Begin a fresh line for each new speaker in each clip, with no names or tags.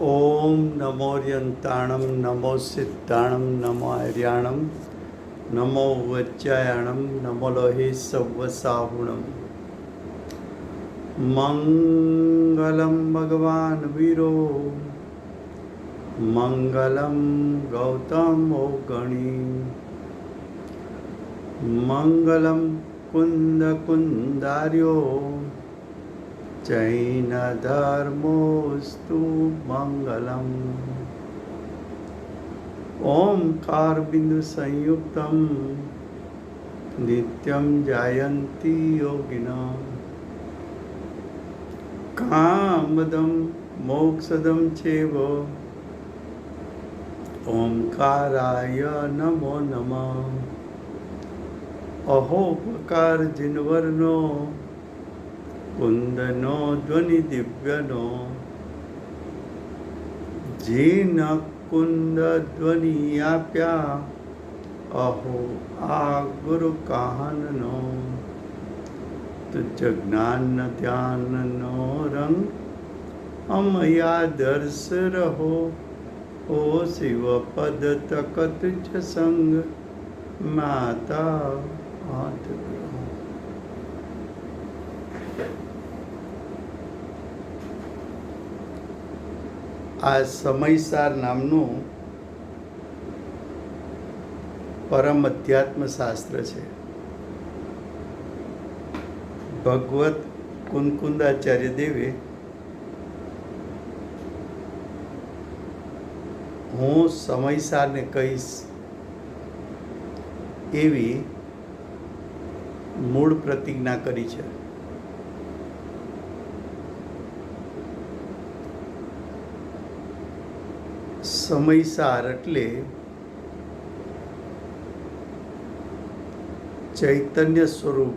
ઓમ નમોર્યંતાણમ નમો સિદ્ધાણમ નમો આર્યાણમ નમો વજ્જાયાણમ નમો લોહે સવ્વસાહુણમ. મંગલમ ભગવાન વીરો મંગલમ ગૌતમો ગણી મંગલમ કુંદ કુંદાર્યો જૈન ધર્મોસ્તુ મંગલમ. ઓમકાર બિંદુ સંયુક્તમ નિત્યમ જાયંતી યોગિના કામદમ મોક્ષદમ ચેવ ઓમકારાય નમો નમઃ. અહોપકાર જીનવરનો કુંદનો ધ્વનિ દિવ્યનો જીન કુંદ ધ્વનિ આપ્યા અહો આ ગુરુ કાહનનો તુજ જ્ઞાન ધ્યાનનો રંગ અમયા દર્શ રહો ઓ શિવ પદ તકત જ સંગ માતા હાથ. આ સમયસાર નામનું પરમ અધ્યાત્મ શાસ્ત્ર છે. ભગવત કુંકુંદાચાર્ય દેવે હું સમયસારને કહીશ એવી મૂળ પ્રતિજ્ઞા કરી છે. સમયસાર એટલે ચૈતન્ય સ્વરૂપ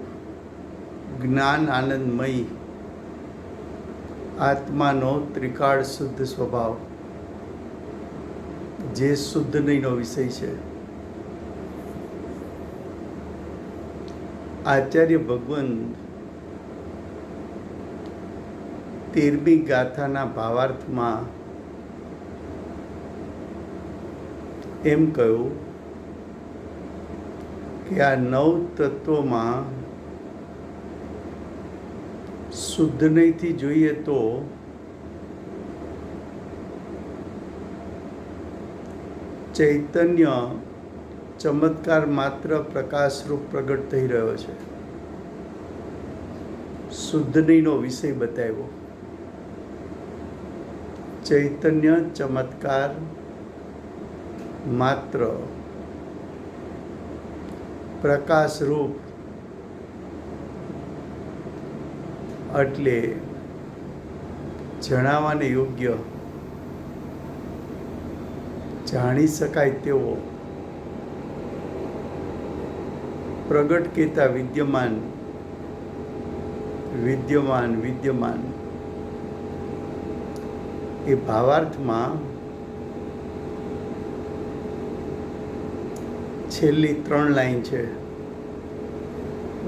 જ્ઞાન આનંદમય આત્માનો ત્રિકાળ શુદ્ધ સ્વભાવ, જે શુદ્ધ નહીંનો વિષય છે. આચાર્ય ભગવંત 13મી ગાથાના ભાવાર્થમાં એમ કહ્યું કે આ 9 તત્વોમાં શુદ્ધ નહીંથી જોઈએ તો ચૈતન્ય ચમત્કાર માત્ર પ્રકાશરૂપ પ્રગટ થઈ રહ્યો છે. શુદ્ધ નહીંનો વિષય બતાવ્યો. ચૈતન્ય ચમત્કાર માત્ર પ્રકાશરૂપ એટલે જણાવવાને યોગ્ય, જાણી શકાય તેવો, પ્રગટ કહેતા વિદ્યમાન વિદ્યમાન વિદ્યમાન એ ભાવાર્થમાં છેલ્લી 3 લાઈન છે.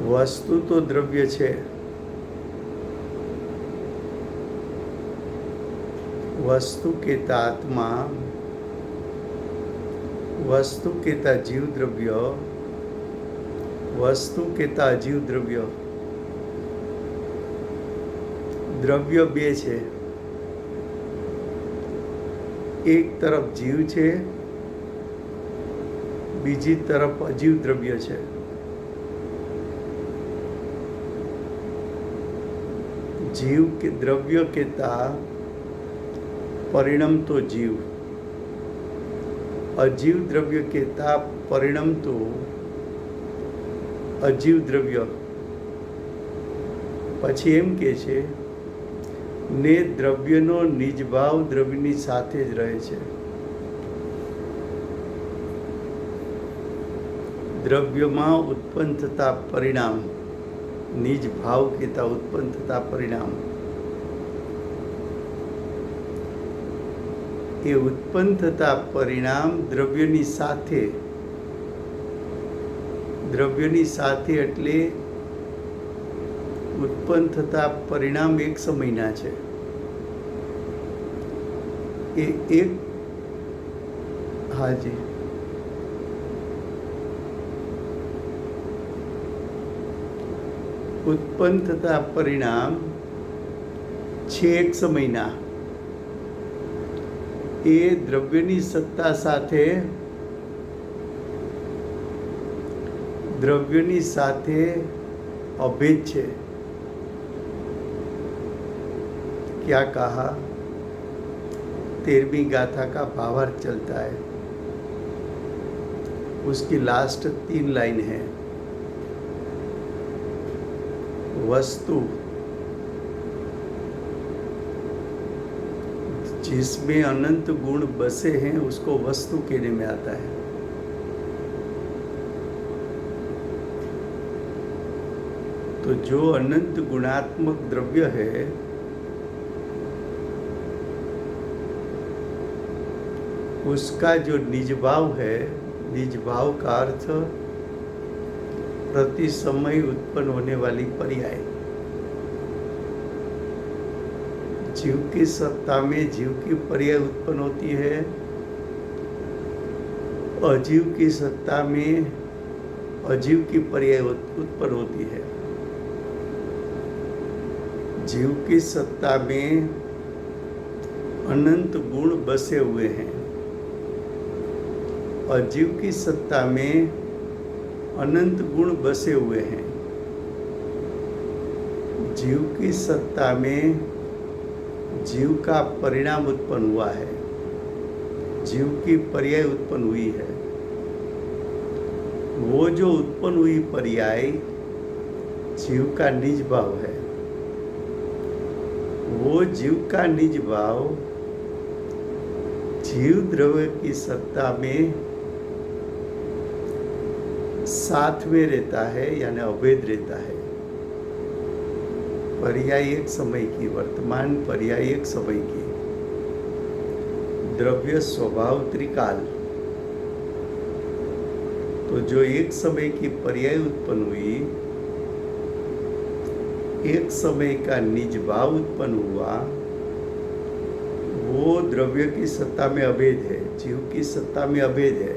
વસ્તુ તો દ્રવ્ય છે, વસ્તુ કહેતા આત્મા, વસ્તુ કહેતા જીવ દ્રવ્ય, વસ્તુ કહેતા અજીવ દ્રવ્ય. દ્રવ્ય 2 છે. એક તરફ જીવ છે, બીજી તરફ અજીવ દ્રવ્ય છે. જીવ કે દ્રવ્ય કહેતા પરિણમતો જીવ, અજીવ દ્રવ્ય કહેતા પરિણમતો અજીવ દ્રવ્ય. પછી એમ કે છે ને દ્રવ્યનો નિજભાવ દ્રવ્યની સાથે જ રહે છે. દ્રવ્યમાં ઉત્પન્ન થતા પરિણામ, નિજ ભાવ કહેતા ઉત્પન્ન થતા પરિણામ, એ ઉત્પન્ન થતા પરિણામ દ્રવ્યની સાથે એટલે ઉત્પન્ન થતા પરિણામ એક સમયના છે. एक हाँ जी, ઉત્પન્ન થતા પરિણામ છે એક સમયના, એ દ્રવ્યની સત્તા સાથે અભેદ છે. क्या कहा? 13वीं गाथा का भावार्थ चलता है. उसकी लास्ट 3 लाइन है. वस्तु जिसमें अनंत गुण बसे हैं उसको वस्तु कहने में आता है. तो जो अनंत गुणात्मक द्रव्य है उसका जो निज भाव है, निज भाव का अर्थ प्रति समय उत्पन्न होने वाली पर्याय. जीव की सत्ता में जीव की पर्याय उत्पन्न होती है, अजीव की सत्ता में अजीव की पर्याय उत्पन्न होती है. जीव की सत्ता में अनंत गुण बसे हुए हैं, अजीव की सत्ता में अनंत गुण बसे हुए हैं. जीव की सत्ता में जीव का परिणाम उत्पन्न हुआ है, जीव की पर्याय उत्पन्न हुई है. वो जो उत्पन्न हुई पर्याय जीव का निज भाव है. वो जीव का निज भाव जीव द्रव्य की सत्ता में साथ में रहता है, यानी अभेद रहता है. पर्याय एक समय की, वर्तमान पर्याय एक समय की. द्रव्य स्वभाव त्रिकाल. तो जो एक समय की पर्याय उत्पन्न हुई, एक समय का निज भाव उत्पन्न हुआ, वो द्रव्य की सत्ता में अभेद है, जीव की सत्ता में अभेद है.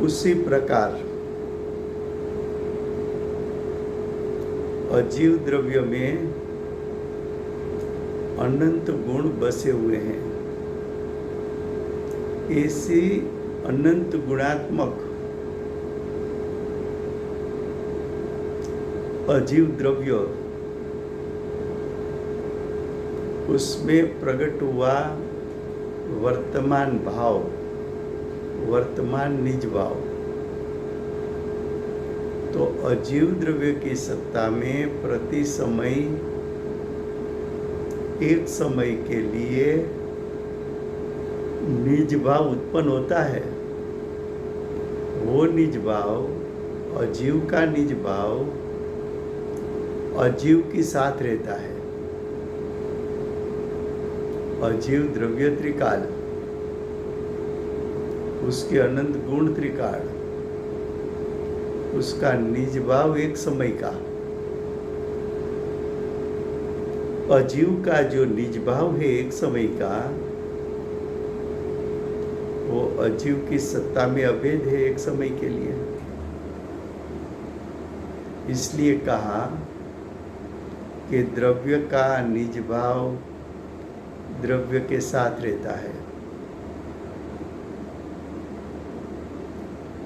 उसी प्रकार अजीव द्रव्य में अनंत गुण बसे हुए हैं. ऐसी अनंत गुणात्मक अजीव द्रव्य, उसमें प्रकट हुआ वर्तमान भाव, वर्तमान निज भाव. तो अजीव द्रव्य की सत्ता में प्रति समय एक समय के लिए निज भाव उत्पन्न होता है. वो निज भाव, अजीव का निज भाव अजीव के साथ रहता है. अजीव द्रव्य त्रिकाल, उसके अनंत गुण त्रिकाल, उसका निज भाव एक समय का. अजीव का जो निज भाव है एक समय का, वो अजीव की सत्ता में अभेद है एक समय के लिए. इसलिए कहा कि द्रव्य का निज भाव द्रव्य के साथ रहता है.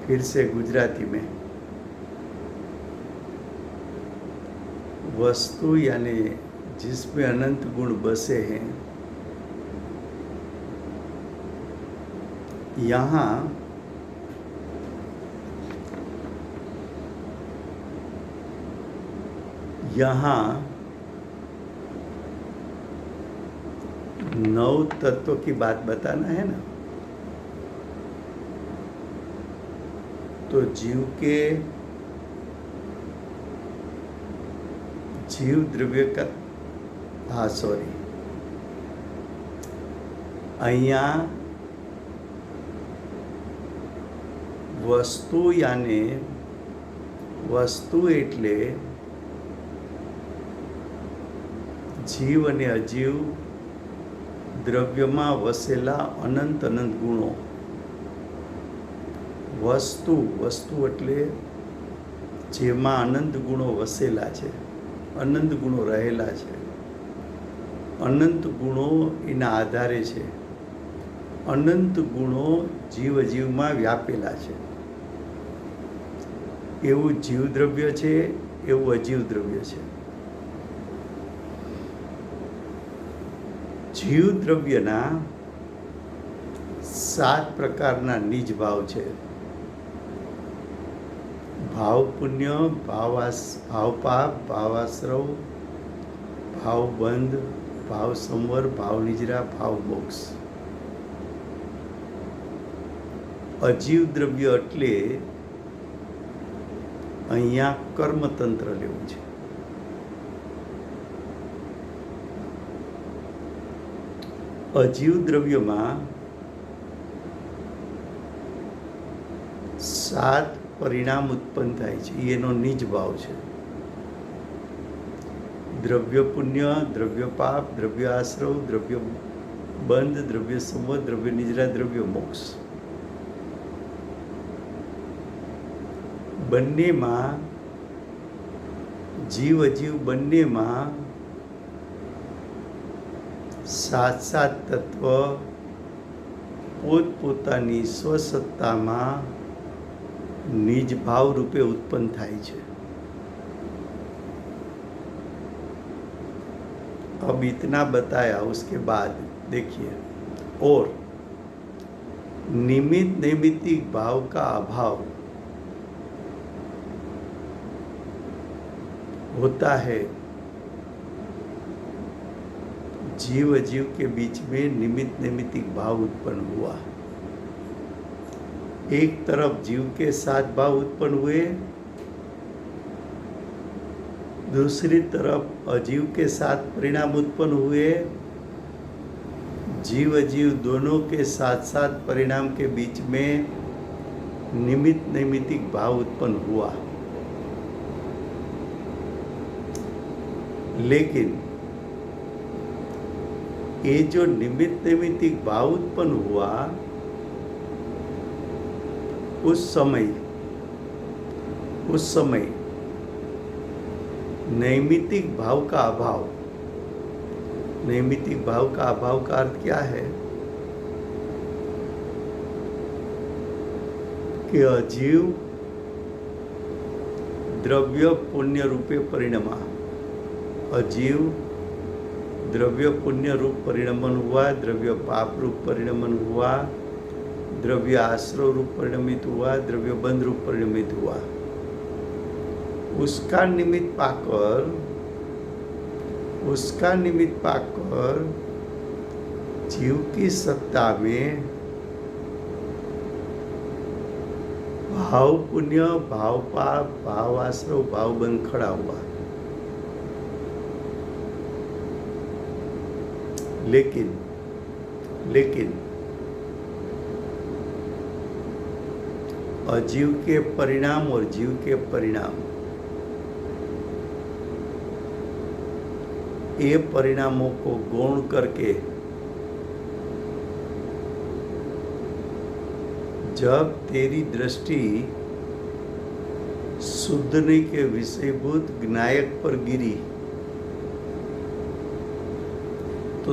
फिर से गुजराती में, वस्तु यानी जिसमें अनंत गुण बसे हैं, यहाँ नौ तत्व की बात बताना है ना. तो जीव द्रव्य का, हाँ सॉरी, અહીંયા વસ્તુ यानी वस्तु એટલે जीव અને अजीव દ્રવ્યમાં વસેલા અનંત અનંત ગુણો. વસ્તુ એટલે જેમાં અનંત ગુણો વસેલા છે, અનંત ગુણો રહેલા છે, અનંત ગુણો એના આધારે છે, અનંત ગુણો જીવમાં વ્યાપેલા છે. એવું જીવ દ્રવ્ય છે, એવું અજીવ દ્રવ્ય છે. જીવ દ્રવ્યના 7 પ્રકારના નિજ ભાવ છે. ભાવ પુણ્ય, ભાવ પાપ, ભાવ આશ્રવ, ભાવ બંધ, ભાવ સંવર, ભાવ નિજરા, ભાવ મોક્ષ. અજીવ દ્રવ્ય એટલે અહીંયા કર્મતંત્ર લેવું છે. અજીવ દ્રવ્યમાં 7 પરિણામ ઉત્પન્ન થાય છે, એનો નિજ ભાવ છે. દ્રવ્ય પુણ્ય, દ્રવ્ય પાપ, દ્રવ્ય આશ્રવ, દ્રવ્ય બંધ, દ્રવ્ય સંવર, દ્રવ્ય નિજરા, દ્રવ્ય મોક્ષ. બંનેમાં જીવ અજીવ બંનેમાં 7 તત્વ પોતપોતાની સ્વસત્તામાં निज भाव रूपे उत्पन्न थाय छे. अब इतना बताया, उसके बाद देखिए, और निमित्त नैमित्तिक भाव का अभाव होता है. जीव अजीव के बीच में निमित्त नैमित्तिक भाव उत्पन्न हुआ. एक तरफ जीव के 7 भाव उत्पन्न हुए, दूसरी तरफ अजीव के 7 परिणाम उत्पन्न हुए. जीव अजीव दोनों के 7 परिणाम के बीच में निमित्त नैमित्तिक भाव उत्पन्न हुआ. लेकिन ये जो निमित्त नैमित्तिक भाव उत्पन्न हुआ, उस समय नैमित्तिक भाव का अभाव. नैमित्तिक भाव का अभाव का अर्थ क्या है कि अजीव द्रव्य पुण्य रूपे परिणमा. अजीव द्रव्य पुण्य रूप परिणमन हुआ, द्रव्य पाप रूप परिणमन हुआ, द्रव्य आश्रव रूप परिणमित हुआ, द्रव्य बंध रूप परिणमित हुआ. उसका निमित्त पाकर जीव की सत्ता में भाव पुण्य, भाव पाप, भाव आश्रव, भाव बंध खड़ा हुआ. लेकिन अजीव के परिणाम और जीव के परिणाम, ये परिणामों को गौण करके जब तेरी दृष्टि शुद्धने के विषयभूत ज्ञायक पर गिरी, तो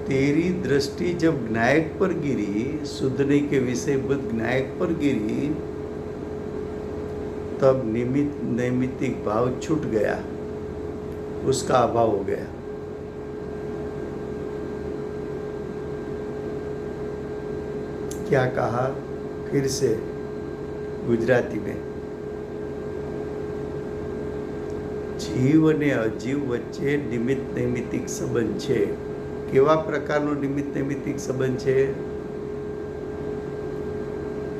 तेरी दृष्टि जब ज्ञायक पर गिरी, शुद्धने के विषयभूत ज्ञायक पर गिरी, तब निमित्त नैमित्तिक भाव छूट गया, उसका अभाव हो गया. क्या कहा फिर से गुजराती में? जीव ने अजीव वच्चे निमित्त नैमित्तिक संबंध छे. केवा प्रकारनो निमित्त नैमित्तिक संबंध छे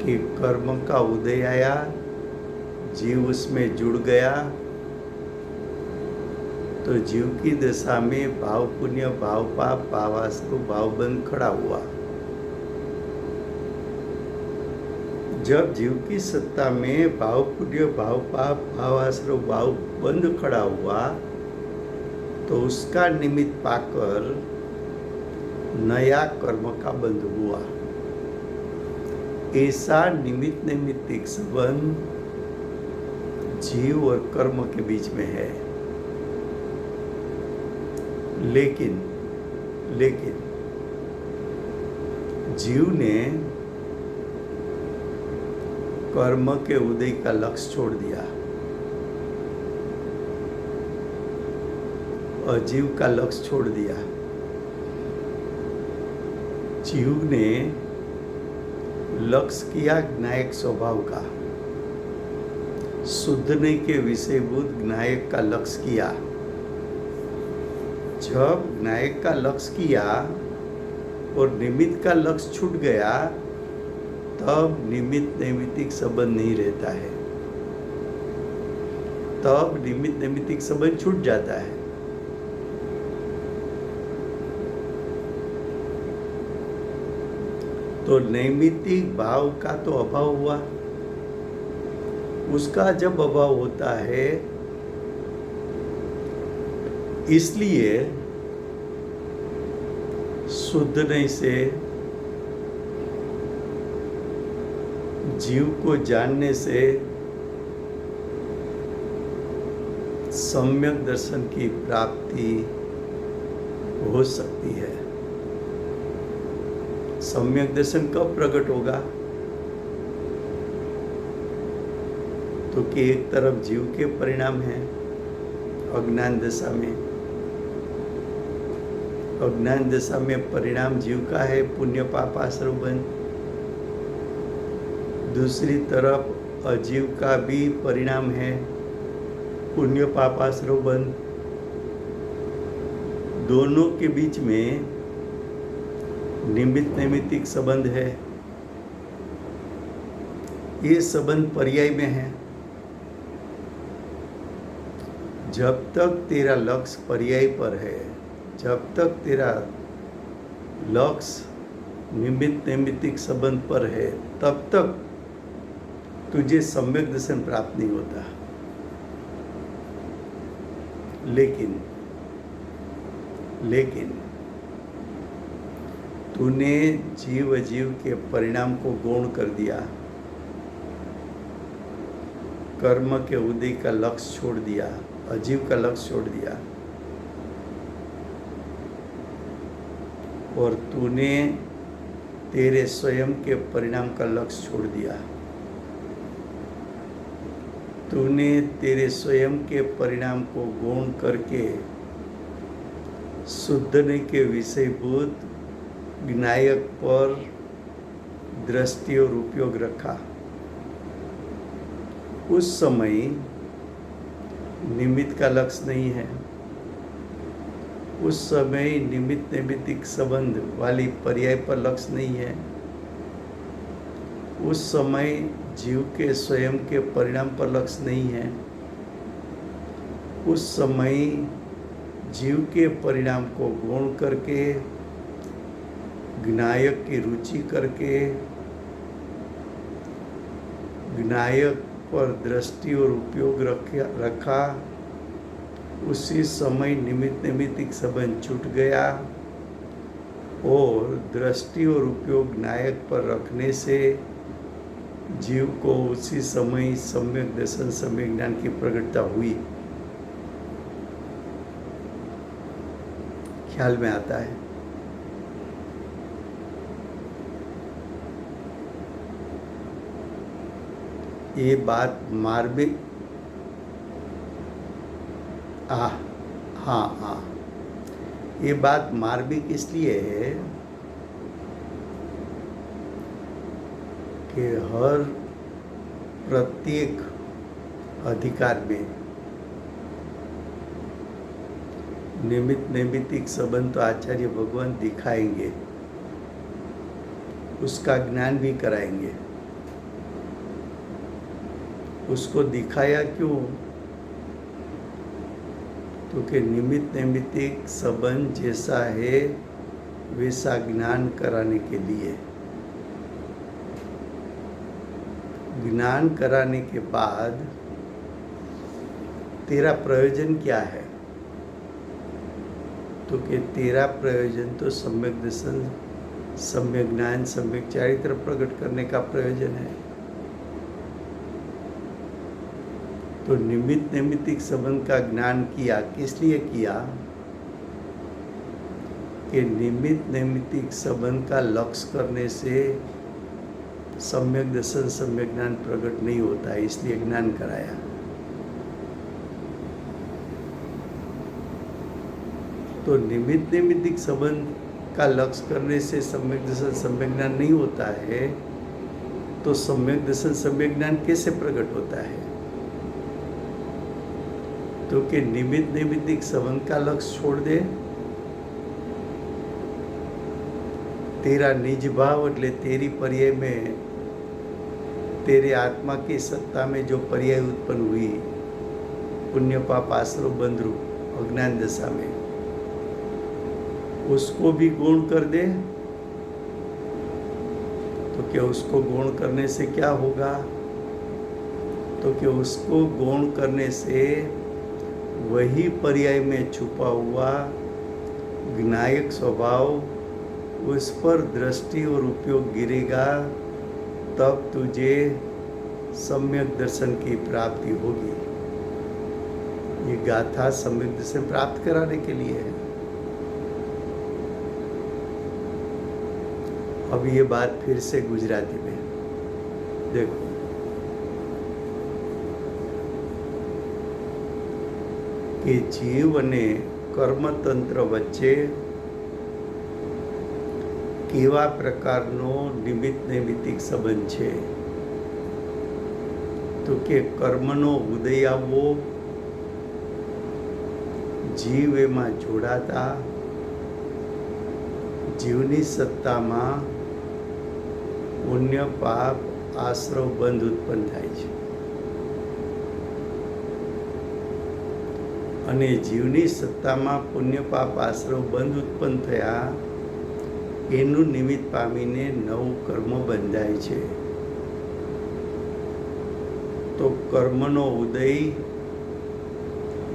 कि कर्म का उदय आया, जीव उसमें जुड़ गया, तो जीव की दशा में भाव पुण्य, भाव पाप, भाव आश्रव, भाव बंध खड़ा हुआ. जब जीव की सत्ता में भाव पुण्य, भाव पाप, भाव आश्रव, भाव बंध खड़ा हुआ, तो उसका निमित्त पाकर नया कर्म का बंध हुआ। ऐसा निमित्त नैमित्तिक संबंध जीव और कर्म के बीच में है। लेकिन जीव ने कर्म के उदय का लक्ष्य छोड़ दिया, अजीव का लक्ष्य छोड़ दिया। जीव ने लक्ष्य किया ज्ञायक स्वभाव का, शुद्धने के विषयभूत ज्ञायक का लक्ष्य किया। जब ज्ञायक का लक्ष्य किया और निमित्त का लक्ष्य छूट गया, तब निमित्त नैमित्तिक संबंध नहीं रहता है, तब निमित्त नैमित्तिक संबंध छूट जाता है। तो नैमित्तिक भाव का तो अभाव हुआ। उसका जब अभाव होता है, इसलिए शुद्धने से जीव को जानने से सम्यक दर्शन की प्राप्ति हो सकती है। सम्यक दर्शन कब प्रकट होगा? तो कि एक तरफ जीव के परिणाम है अज्ञान दशा में, अज्ञान दशा में परिणाम जीव का है पुण्य पाप आश्रव बंध। दूसरी तरफ अजीव का भी परिणाम है पुण्य पाप आश्रव बंध। दोनों के बीच में निमित्त नैमित्तिक संबंध है। ये संबंध पर्याय में है। जब तक तेरा लक्ष्य पर्याय पर है, जब तक तेरा लक्ष्य निमित्त नैमित्तिक संबंध पर है, तब तक तुझे सम्यक दर्शन प्राप्त नहीं होता। लेकिन तूने जीव अजीव के परिणाम को गौण कर दिया, कर्म के उदय का लक्ष्य छोड़ दिया, अजीव का लक्ष्य छोड़ दिया, और तूने तेरे स्वयं के परिणाम का लक्ष्य छोड़ दिया। तूने तेरे स्वयं के परिणाम को गौण करके शुद्धने के विषयभूत ज्ञायक पर दृष्टि और उपयोग रखा। उस समय निमित्त का लक्ष्य नहीं है, उस समय निमित्त नैमित्तिक संबंध वाली पर्याय पर लक्ष्य नहीं है, उस समय जीव के स्वयं के परिणाम पर लक्ष्य नहीं है, उस समय जीव के परिणाम को गौण करके ज्ञायक की रुचि करके ज्ञायक पर दृष्टि और उपयोग रखा। उसी समय निमित्त नैमित्तिक संबंध छूट गया और दृष्टि और उपयोग ज्ञायक पर रखने से जीव को उसी समय सम्यक दर्शन सम्यक ज्ञान की प्रकटता हुई। ख्याल में आता है? ये बात मार्मिक हाँ, ये बात मार्मिक इसलिए है कि हर प्रत्येक अधिकार में निमित्त नैमित्तिक संबंध तो आचार्य भगवान दिखाएंगे, उसका ज्ञान भी कराएंगे। उसको दिखाया क्यों? क्योंकि निमित्त नैमित्तिक संबंध जैसा है वैसा ज्ञान कराने के लिए। ज्ञान कराने के बाद तेरा प्रयोजन क्या है? तो कि तेरा प्रयोजन तो सम्यक दर्शन, सम्यक ज्ञान, सम्यक चारित्र प्रकट करने का प्रयोजन है। तो निमित्त नैमित्तिक संबंध का ज्ञान किया, किस लिए किया? कि निमित्त नैमित्तिक संबंध का लक्ष्य करने से सम्यक दर्शन, सम्यक ज्ञान प्रकट नहीं होता है, इसलिए ज्ञान कराया। तो निमित्त नैमित्तिक संबंध का लक्ष्य करने से सम्यक दर्शन, सम्यक ज्ञान नहीं होता है, तो सम्यक दर्शन, सम्यक ज्ञान कैसे प्रकट होता है? तो कि निमित्त नैमित्तिक संबंध का लक्ष्य छोड़ दे, तेरा निज भाव એટલે तेरी पर्याय में, तेरे आत्मा की सत्ता में जो पर्याय उत्पन्न हुई, पुण्य पाप आश्रव बंध रूप अज्ञान दशा में, उसको भी गौण कर दे। तो क्या उसको गौण करने से क्या होगा? तो कि उसको गौण करने से वही पर्याय में छुपा हुआ ज्ञायक स्वभाव उस पर दृष्टि और उपयोग गिरेगा, तब तुझे सम्यक दर्शन की प्राप्ति होगी। ये गाथा सम्यक दर्शन प्राप्त कराने के लिए है। अब ये बात फिर से गुजराती में देखो। कि जीव અને કર્મતંત્ર વચ્ચે કેવા પ્રકારનો નિમિત્ત નૈમિત્તિક સંબંધ છે? તો કે કર્મનો ઉદય આવવો, જીવ એમાં જોડાતા, જીવની સત્તામાં પુણ્ય પાપ આશ્રવ બંધ ઉત્પન્ન થાય છે અને જીવની સત્તામાં પુણ્ય પાપ આશ્રવ બંધ ઉત્પન્ન થયા, એનું નિમિત્ત પામીને નવું કર્મ બંધાય છે। તો કર્મનો ઉદય,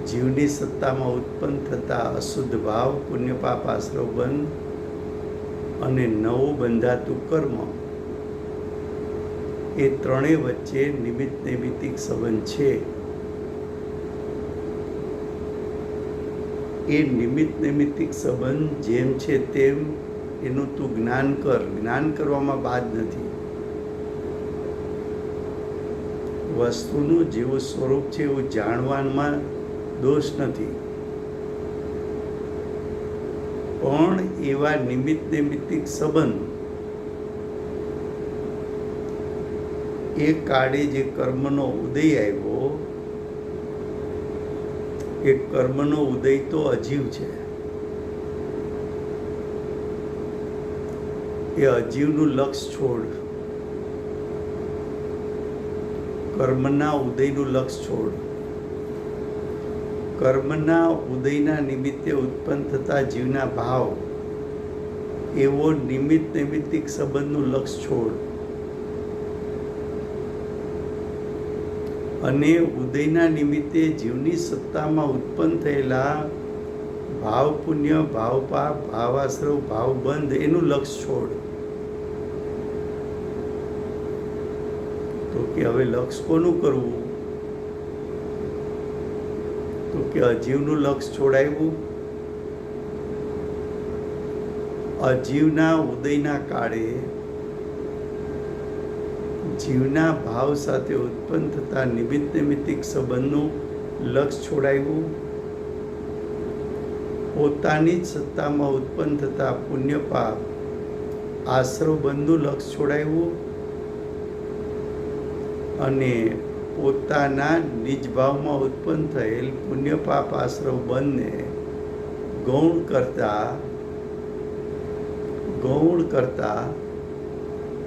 જીવની સત્તામાં ઉત્પન્ન થતા અશુદ્ધ ભાવ, પુણ્ય પાપ આશ્રવ બંધ અને નવું બંધાતું કર્મ, એ ત્રણેય વચ્ચે નિમિત્ત નૈમિત્તિક સંબંધ છે। એ નિમિત્ત નૈમિત્તિક સંબંધ જેમ છે તેમ એનું તું જ્ઞાન કર। જ્ઞાન કરવામાં બાદ નથી। વસ્તુનું જેવું સ્વરૂપ છે એવું જાણવામાં દોષ નથી, પણ એવા નિમિત્ત નૈમિત્તિક સંબંધ એ કાળે જે કર્મનો ઉદય આવ્યો, એ કર્મનો ઉદય તો અજીવ છે। એ અજીવનું લક્ષ છોડ, કર્મના ઉદયનું લક્ષ છોડ। કર્મના ઉદયના નિમિત્તે ઉત્પન્ન થતા જીવના ભાવ, એવો નિમિત્ત નૈમિત્તિક સંબંધનું લક્ષ છોડ અને ઉદયના નિમિત્તે જીવની સત્તામાં ઉત્પન્ન થયેલા ભાવ પુણ્ય, ભાવ પાપ, ભાવાશ્રવ, ભાવ બંધ, એનું લક્ષ છોડ। તો કે હવે લક્ષ કોનું કરવું? તો કે અજીવનું લક્ષ છોડાવ્યું। અજીવના ઉદયના કાળે જીવના ભાવ સાથે ઉત્પન્ન થતા નિમિત્ત નૈમિત્તિક સંબંધનું લક્ષ છોડાવ્યું। પોતાની જ સત્તામાં ઉત્પન્ન થતા પુણ્ય પાપ આશ્રવ બંધનું લક્ષ છોડાવ્યું અને પોતાના નિજ ભાવમાં ઉત્પન્ન થયેલ પુણ્ય પાપ આશ્રવ બંધને ગૌણ કરતા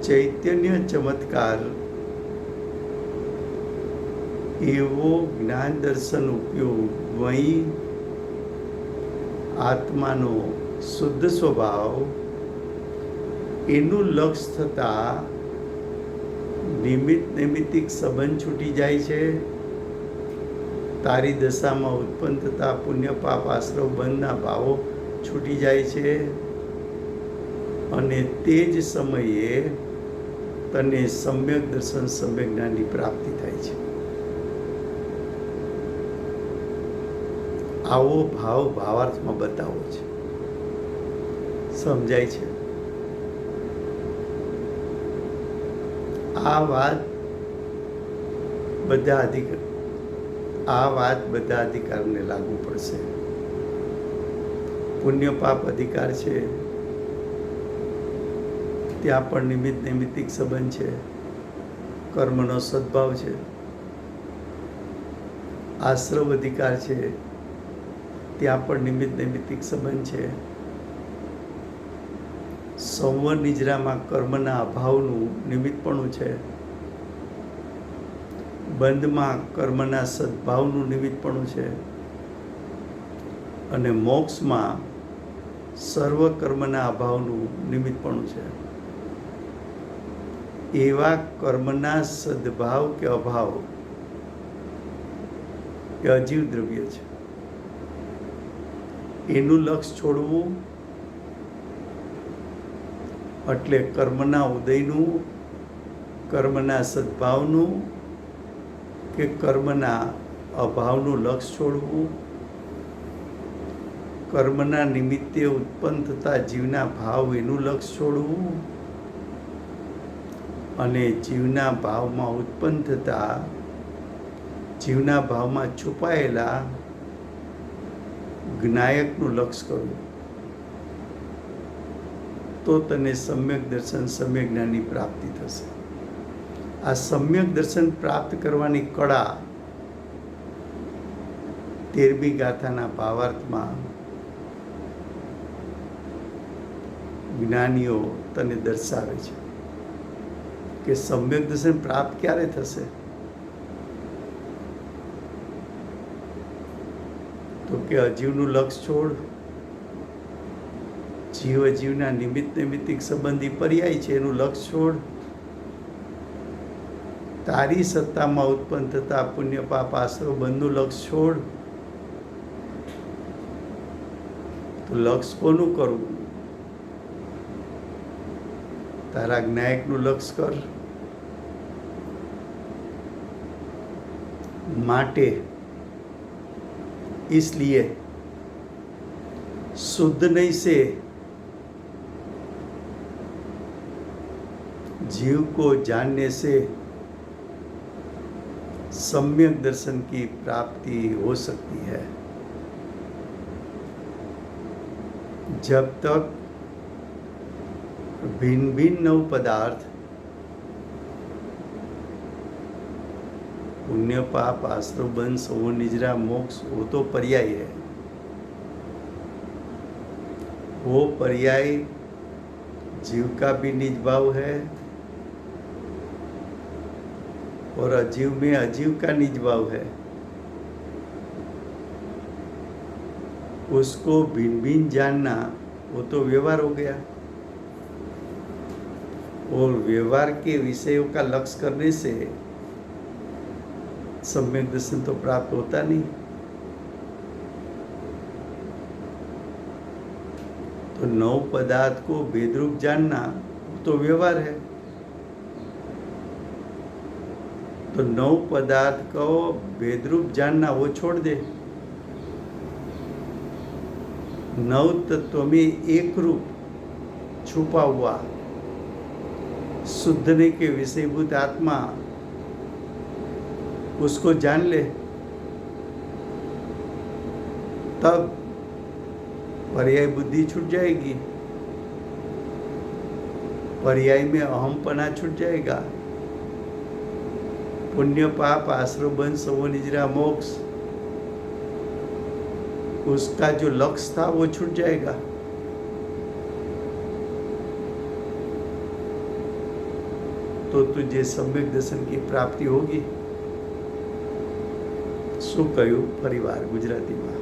ચૈતન્ય ચમત્કાર એવો જ્ઞાન દર્શન ઉપયોગ વહી આત્માનો શુદ્ધ સ્વભાવ, એનું લક્ષ થતા નિમિત્ત નૈમિત્તિક સંબંધ છૂટી જાય છે। તારી દશામાં ઉત્પન્ન થતા પુણ્ય પાપ આશ્રવ બંધના ભાવો છૂટી જાય છે અને તે જ સમયે તને સમ્યક દર્શન સમ્યક જ્ઞાનની પ્રાપ્તિ થાય છે. આવો ભાવ ભાવાર્થમાં બતાવો છે. સમજાય છે? આ વાત બધા અધિકારને લાગુ પડશે. પુણ્ય પાપ અધિકાર છે, ત્યાં પણ નિમિત્ત નૈમિત્તિક સંબંધ છે, કર્મનો સદભાવ છે. આશ્રવ અધિકાર છે, ત્યાં પણ નિમિત્ત નૈમિત્તિક સંબંધ છે. સંવર નિજરામાં કર્મના અભાવનું નિમિત્તપણું છે. બંધમાં કર્મના સદભાવનું નિમિત્તપણું છે. અને મોક્ષમાં સર્વ કર્મના અભાવનું નિમિત્તપણું છે. એવા કર્મના સદભાવ કે અભાવ એ અજીવ દ્રવ્ય છે. એનું લક્ષ છોડવું એટલે કર્મના ઉદયનું, કર્મના સદભાવનું કે કર્મના અભાવનું લક્ષ છોડવું, કર્મના નિમિત્તે ઉત્પન્ન થતા જીવના ભાવ એનું લક્ષ છોડવું અને જીવના ભાવમાં ઉત્પન્ન થતા જીવના ભાવમાં છુપાયેલા જ્ઞાયકનું લક્ષ કરવું, તો તને સમ્યક દર્શન સમ્યક જ્ઞાનની પ્રાપ્તિ થશે. આ સમ્યક દર્શન પ્રાપ્ત કરવાની કળા 13મી ગાથાના ભાવાર્થમાં જ્ઞાનીઓ તને દર્શાવે છે કે સમ્યક દર્શન પ્રાપ્ત ક્યારે થશે? તો કે અજીવનું લક્ષ છોડ. જીવ અજીવના નિમિત્ત નૈમિત્તિક સંબંધી પર્યાય છે, એનું લક્ષ છોડ. તારી સત્તામાં ઉત્પન્ન થતા પુણ્ય પાપ આશ્રવ બંધનું લક્ષ છોડ. તો લક્ષ કોનું કરવું? તારા જ્ઞાયકનું લક્ષ કર. માટે इसलिए शुद्ध नहीं से जीव को जानने से सम्यक दर्शन की प्राप्ति हो सकती है. जब तक भिन्न भिन्न नव पदार्थ पुण्य पाप आश्रव बंध संवर निजरा मोक्ष वो तो पर्याय है. वो पर्याय जीव का भी निज भाव है और अजीव में अजीव का निज भाव है. उसको भिन्न भिन्न जानना वो तो व्यवहार हो गया, और व्यवहार के विषयों का लक्ष्य करने से सम्यक दर्शन तो प्राप्त होता नहीं. तो नौ पदार्थ को भेदरूप जानना तो व्यवहार है. तो नौ पदार्थ को भेदरूप जानना वो छोड़ दे. नौ तत्व में एक रूप छुपा हुआ शुद्धने के विषयभूत आत्मा, उसको जान ले. तब पर्याय बुद्धि छूट जाएगी, पर्याय में अहमपना छूट जाएगा. पुण्य पाप आश्रव बंध संवर निजरा मोक्ष, उसका जो लक्ष्य था वो छूट जाएगा. तो तुझे सम्यक दर्शन की प्राप्ति होगी. શું કહ્યું ફરીવાર ગુજરાતીમાં?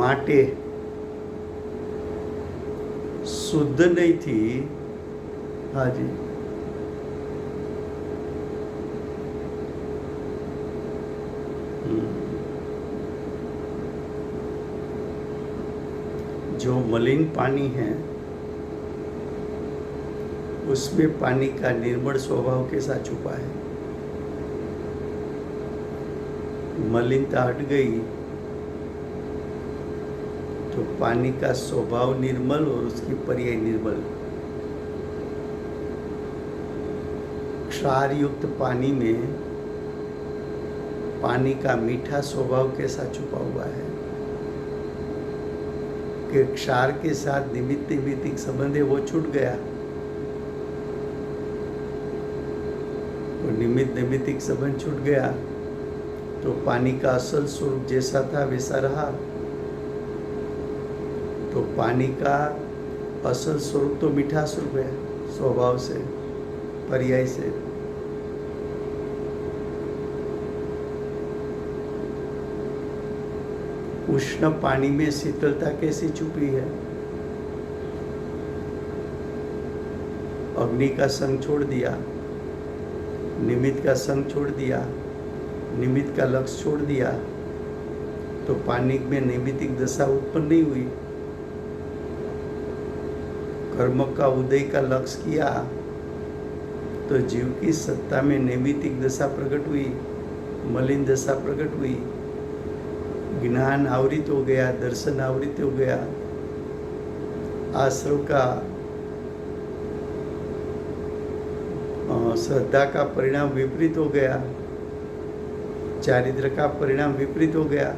માટે શુદ્ધ નહીંથી, હાજી, जो मलिन पानी है उसमें पानी का निर्मल स्वभाव कैसा छुपा है। मलिनता हट गई तो पानी का स्वभाव निर्मल और उसकी पर्याय निर्मल। क्षार युक्त पानी में पानी का मीठा स्वभाव कैसा छुपा हुआ है कि क्षार के साथ निमित्त नैमित्तिक संबंध है वो छूट गया, और निमित्त नैमित्तिक संबंध छूट गया तो पानी का असल स्वरूप जैसा था वैसा रहा। तो पानी का असल स्वरूप तो मीठा स्वरूप है स्वभाव से, पर्याय से। उष्ण पानी में शीतलता कैसी छुपी है। अग्नि का संग छोड़ दिया, निमित्त का संग छोड़ दिया, निमित्त का लक्ष्य छोड़ दिया तो पानी में नैमित्तिक दशा उत्पन्न नहीं हुई। कर्म का उदय का लक्ष्य किया तो जीव की सत्ता में नैमित्तिक दशा प्रकट हुई, मलिन दशा प्रकट हुई। ज्ञान आवृत हो गया, दर्शन आवृत हो गया, आश्रव का श्रद्धा का परिणाम विपरीत हो गया, चारित्र का परिणाम विपरीत हो गया।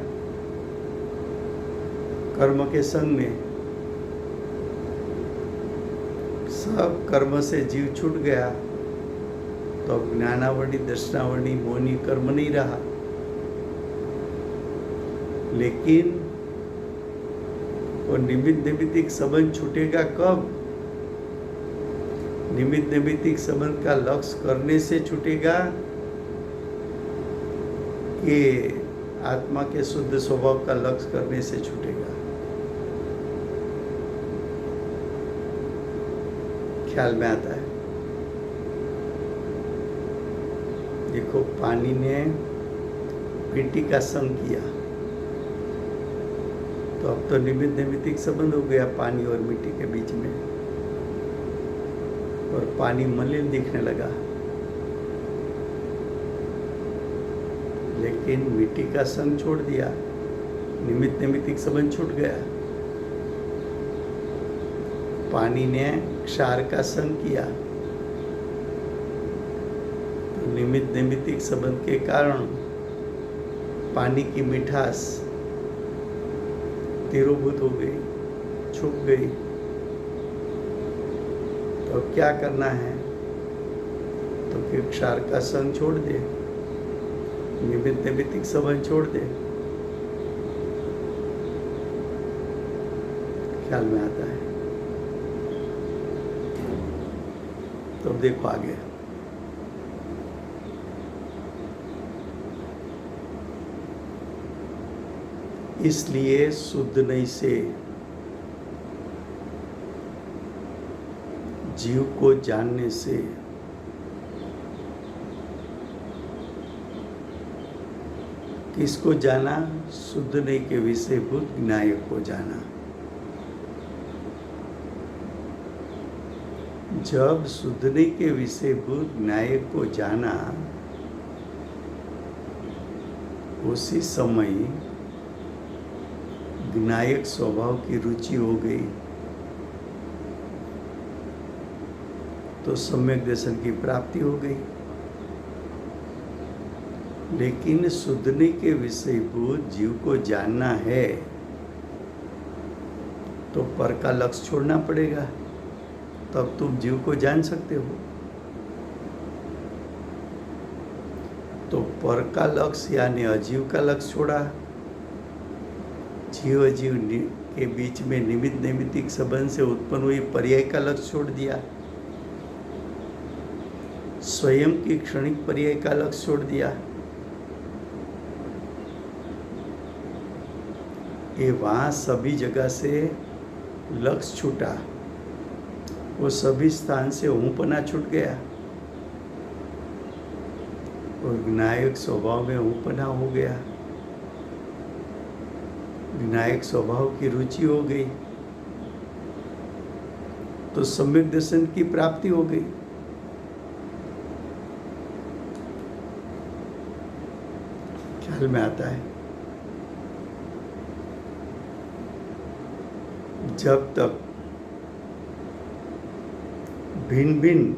कर्म के संग में सब कर्म से जीव छूट गया तो ज्ञानावरणी, दर्शनावरणी, मौनी कर्म नहीं रहा। लेकिन वो निमित्त नैमित्तिक संबंध छूटेगा कब? निमित्त नैमित्तिक संबंध का लक्ष्य करने से छूटेगा कि आत्मा के शुद्ध स्वभाव का लक्ष्य करने से छूटेगा? ख्याल में आता है। देखो, पानी ने मिट्टी का संग किया तो अब तो निमित्त नैमित्तिक संबंध हो गया पानी और मिट्टी के बीच में, और पानी मलिन दिखने लगा। लेकिन मिट्टी का संग छोड़ दिया, निमित्त नैमित्तिक संबंध छूट गया। पानी ने क्षार का संग किया तो निमित्त नैमित्तिक संबंध के कारण पानी की मिठास तिरोभूत हो गई, छुप गई। तो अब क्या करना है? तो फिर क्षार का संग छोड़ दे, निमित्त नैमित्तिक संबंध छोड़ दे। ख्याल में आता है। तो देखो आगे, इसलिए शुद्ध नहीं से जीव को जानने से किसको जाना? शुद्ध नहीं के विषयभूत ज्ञायक को जाना। जब शुद्ध नहीं के विषयभूत ज्ञायक को जाना, उसी समय ज्ञायक स्वभाव की रुचि हो गई तो सम्यक दर्शन की प्राप्ति हो गई। लेकिन शुद्धने के विषयभूत जीव को जानना है तो पर का लक्ष्य छोड़ना पड़ेगा, तब तुम जीव को जान सकते हो। तो पर का लक्ष्य यानी अजीव का लक्ष्य छोड़ा, जीव अजीव के बीच में निमित्त नैमित्तिक संबंध से उत्पन्न हुई पर्याय का लक्ष्य छोड़ दिया, स्वयं की क्षणिक पर्याय का लक्ष्य छोड़ दिया। ये वहाँ सभी जगह से लक्ष्य छूटा, वो सभी स्थान से हूँपना छूट गया और ज्ञायक स्वभाव में हूँपना हो गया। विनायक स्वभाव की रुचि हो गई, तो सम्यक दर्शन की प्राप्ति हो गई। ख्याल में आता है? जब तक भिन्न भिन्न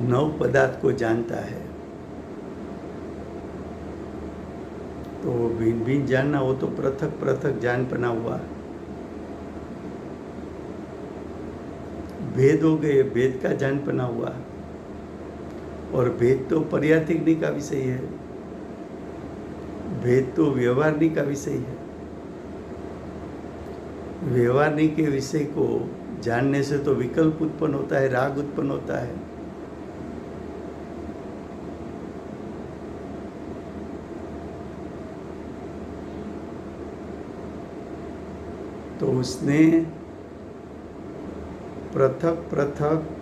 नव पदार्थ को जानता है, तो भिन्न भिन्न जानना हो तो पृथक पृथक जान बना हुआ। भेद हो गए, भेद का जान बना हुआ। और भेद तो पर्यातिग्नि का विषय है, भेद तो व्यवहारनी का विषय है। व्यवहारनी के विषय को जानने से तो विकल्प उत्पन्न होता है, राग उत्पन्न होता है। तो उसने पृथक पृथक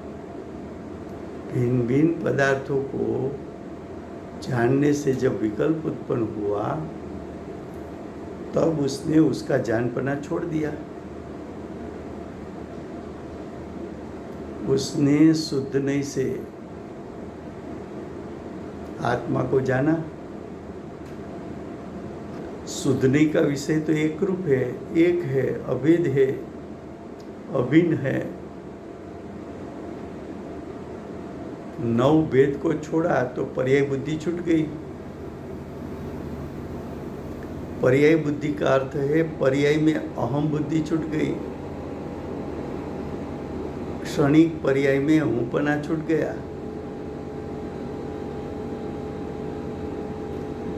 भिन्न भिन्न पदार्थों को जानने से जब विकल्प उत्पन्न हुआ, तब उसने उसका जानपना छोड़ दिया। उसने शुद्ध नहीं से आत्मा को जाना। शुद्ध नहीं का विषय तो एक रूप है, एक है, अभेद है, अभिन्न है। नव भेद को छोड़ा तो पर्याय बुद्धि छूट गई। पर्याय बुद्धि का अर्थ है पर्याय में अहम बुद्धि छूट गई। क्षणिक पर्याय में हूंपना छूट गया।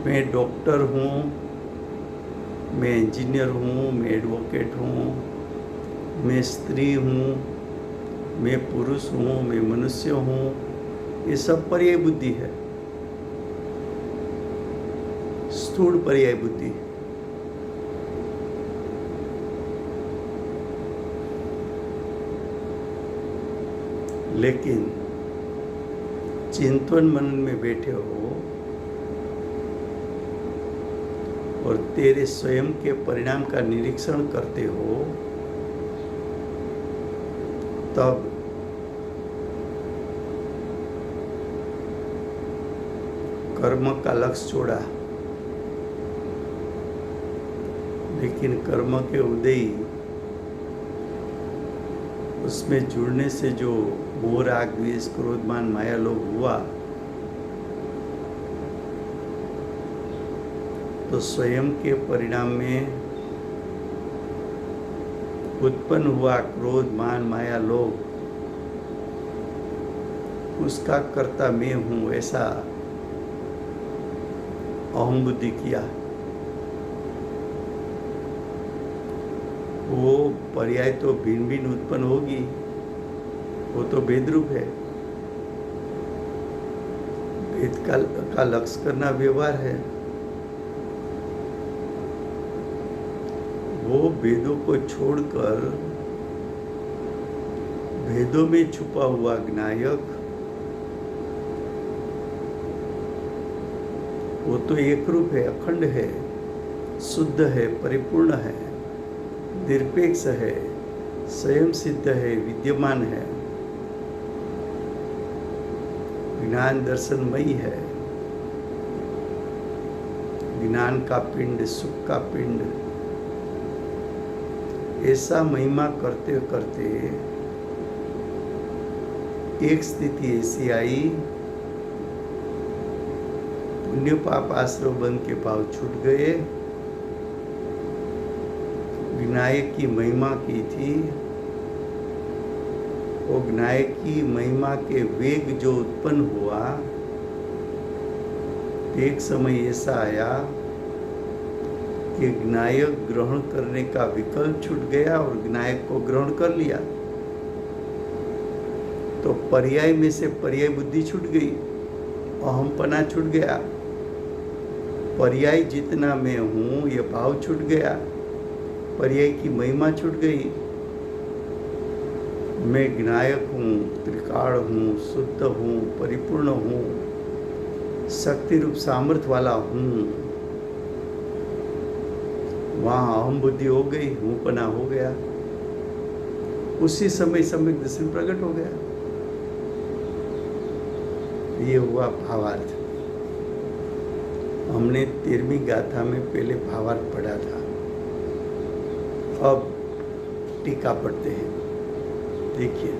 मैं डॉक्टर हूँ, मैं इंजीनियर हूँ, मैं एडवोकेट हूँ, मैं स्त्री हूँ, मैं पुरुष हूँ, मैं मनुष्य हूँ, ये सब पर्याय बुद्धि है, स्थूल पर्याय बुद्धि। लेकिन चिंतन मनन में बैठे हो और तेरे स्वयं के परिणाम का निरीक्षण करते हो, तब कर्म का लक्ष्य छोड़ा। लेकिन कर्म के उदय, उसमें जुड़ने से जो मोह राग द्वेष क्रोध मान माया लोभ हुआ, तो स्वयं के परिणाम में उत्पन्न हुआ क्रोध मान माया लोभ, उसका कर्ता मैं हूँ ऐसा अहम बुद्धि किया। वो पर्याय तो भिन्न भिन्न उत्पन्न होगी, वो तो भेद रूप है। भेद का लक्ष्य करना व्यवहार है। वो भेदों को छोड़कर भेदों में छुपा हुआ ज्ञायक, वो तो एक रूप है, अखंड है, शुद्ध है, परिपूर्ण है, निरपेक्ष है, स्वयं सिद्ध है, विद्यमान है, ज्ञान दर्शनमयी है, ज्ञान का पिंड, सुख का पिंड। ऐसा महिमा करते करते एक स्थिति ऐसी आई, पुण्य पाप आश्रव बंध के भाव छूट गए। विनायक की महिमा की थी, वो विनायक की महिमा के वेग जो उत्पन्न हुआ, एक समय ऐसा आया कि विनायक ग्रहण करने का विकल्प छूट गया और विनायक को ग्रहण कर लिया। तो पर्याय में से पर्याय बुद्धि छूट गई, अहमपना छूट गया। पर्याय जितना मैं हूँ ये भाव छूट गया, पर्याय की महिमा छूट गई। मैं ज्ञायक हूँ, त्रिकाल हूँ, शुद्ध हूँ, परिपूर्ण हूँ, शक्ति रूप सामर्थ्य वाला हूँ। वहाँ अहम बुद्धि हो गई, हूँपना हो गया, उसी समय सम्यक दर्शन प्रकट हो गया। ये हुआ भावार्थ। हमने 13वीं गाथा में पहले भावार्थ पढ़ा था, अब टीका पढ़ते हैं। देखिए,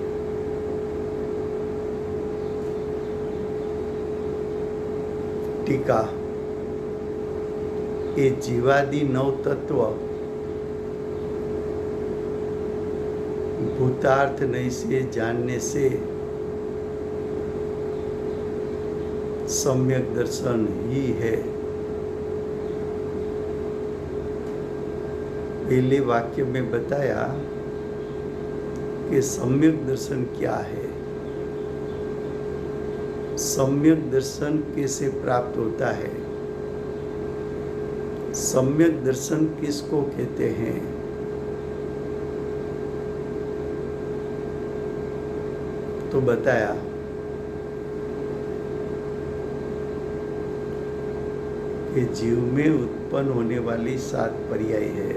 टीका। ये जीवादि नव तत्व भूतार्थ नहीं से जानने से सम्यक दर्शन ही है। पहले वाक्य में बताया कि सम्यक दर्शन क्या है, सम्यक दर्शन कैसे प्राप्त होता है, सम्यक दर्शन किसको कहते हैं। तो बताया कि जीव में उत्पन्न होने वाली 7 पर्याय है।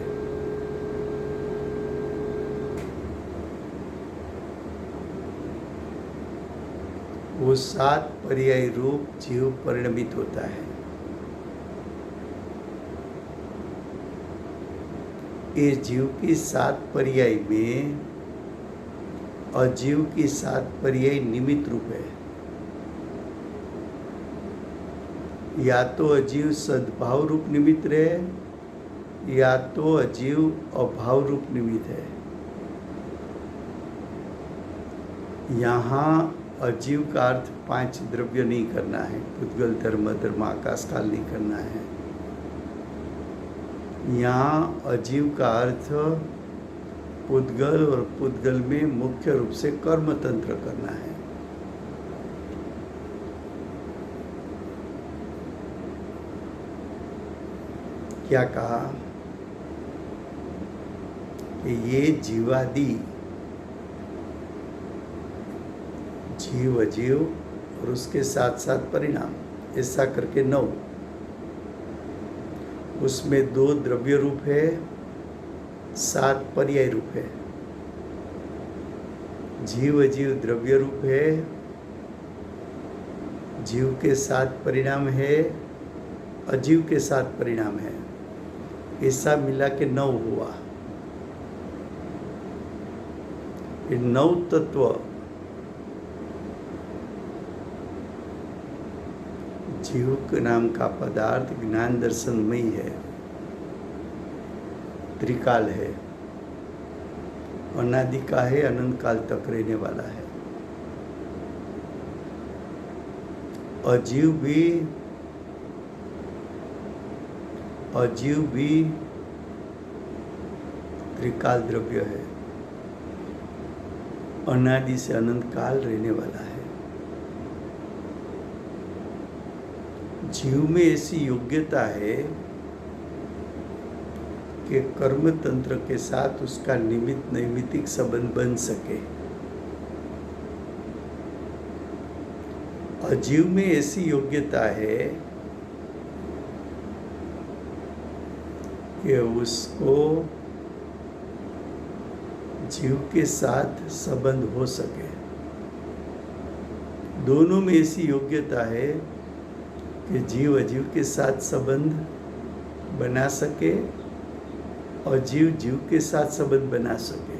वो 7 पर्याय रूप जीव परिणमित होता है। ये जीव की 7 पर्याय में अजीव की 7 पर्याय निमित्त रूप है। या तो अजीव सद्भाव रूप निमित्त रहे, या तो अजीव अभाव रूप निमित्त है। यहाँ अजीव का अर्थ 5 द्रव्य नहीं करना है, पुद्गल धर्म धर्म आकाश काल नहीं करना है। यहाँ अजीव का अर्थ पुद्गल और पुद्गल में मुख्य रूप से कर्म तंत्र करना है। क्या कहा कि ये जीवादि, जीव अजीव और उसके साथ साथ परिणाम, ऐसा करके 9। उसमें 2 द्रव्य रूप है, 7 पर्याय रूप है। जीव अजीव द्रव्य रूप है, जीव के 7 परिणाम है, अजीव के 7 परिणाम है। ऐसा मिला के 9 हुआ। ये 9 तत्व जीव के नाम का पदार्थ ज्ञान दर्शनमय है, त्रिकाल है, अनादि का है, अनंत काल तक रहने वाला है। अजीव भी त्रिकाल द्रव्य है, अनादि से अनंत काल रहने वाला है। जीव में ऐसी योग्यता है कि कर्म तंत्र के साथ उसका निमित्त नैमित्तिक संबंध बन सके। अजीव में ऐसी योग्यता है कि उसको जीव के साथ संबंध हो सके। दोनों में ऐसी योग्यता है कि जीव अजीव के साथ संबंध बना सके और जीव जीव के साथ संबंध बना सके।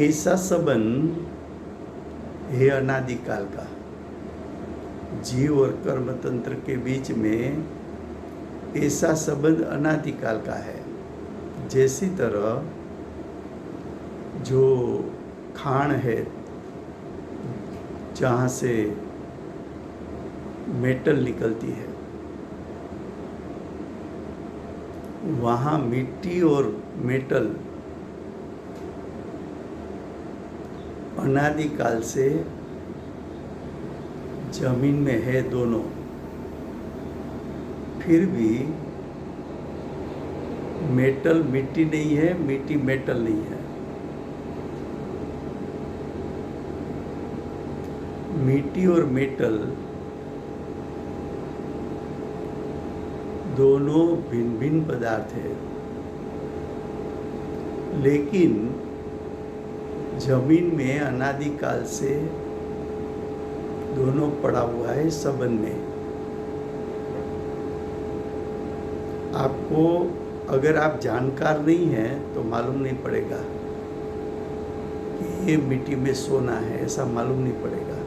ऐसा संबंध है अनादिकाल का। जीव और कर्म तंत्र के बीच में ऐसा संबंध अनादिकाल का है। जैसी तरह जो खान है, जहाँ से मेटल निकलती है, वहाँ मिट्टी और मेटल अनादिकाल से जमीन में है दोनों। फिर भी मेटल मिट्टी नहीं है, मिट्टी मेटल नहीं है। मिट्टी और मेटल दोनों भिन्न भिन्न पदार्थ है, लेकिन जमीन में अनादिकाल से दोनों पड़ा हुआ है संबंध में। आपको अगर आप जानकार नहीं हैं तो मालूम नहीं पड़ेगा कि ये मिट्टी में सोना है, ऐसा मालूम नहीं पड़ेगा।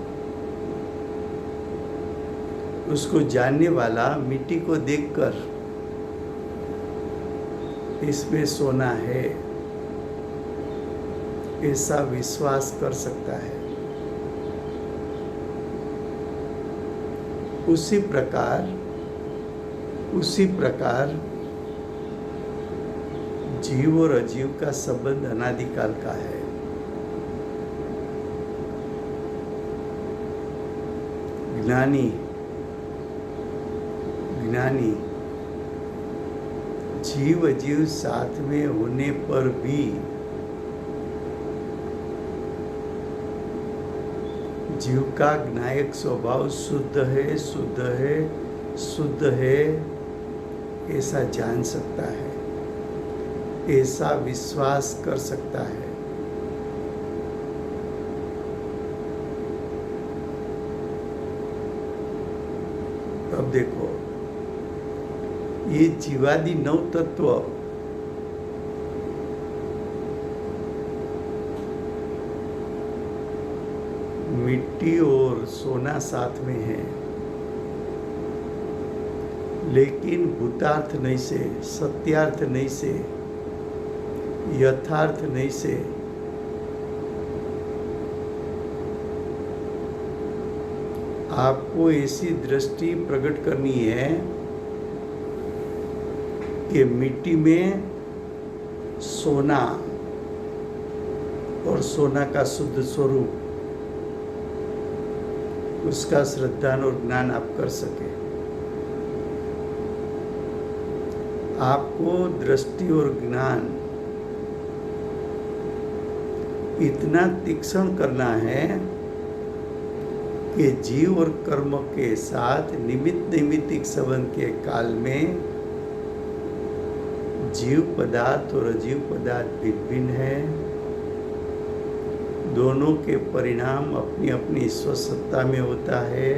उसको जानने वाला मिट्टी को देखकर इसमें सोना है ऐसा विश्वास कर सकता है। उसी प्रकार जीव और अजीव का संबंध अनादिकाल का है। ज्ञानी जीव अजीव साथ में होने पर भी जीव का ज्ञायक स्वभाव शुद्ध है ऐसा जान सकता है, ऐसा विश्वास कर सकता है। अब देखो, ये जीवादि 9 तत्व मिट्टी और सोना साथ में है, लेकिन भूतार्थ नहीं से, सत्यार्थ नहीं से, यथार्थ नहीं से आपको ऐसी दृष्टि प्रकट करनी है कि मिट्टी में सोना और सोना का शुद्ध स्वरूप, उसका श्रद्धान और ज्ञान आप कर सके। आपको दृष्टि और ज्ञान इतना तीक्ष्ण करना है कि जीव और कर्म के साथ निमित्त नैमित्तिक संबंध के काल में जीव पदार्थ और अजीव पदार्थ भिन्न भिन्न है। दोनों के परिणाम अपनी अपनी ईश्वर सत्ता में होता है,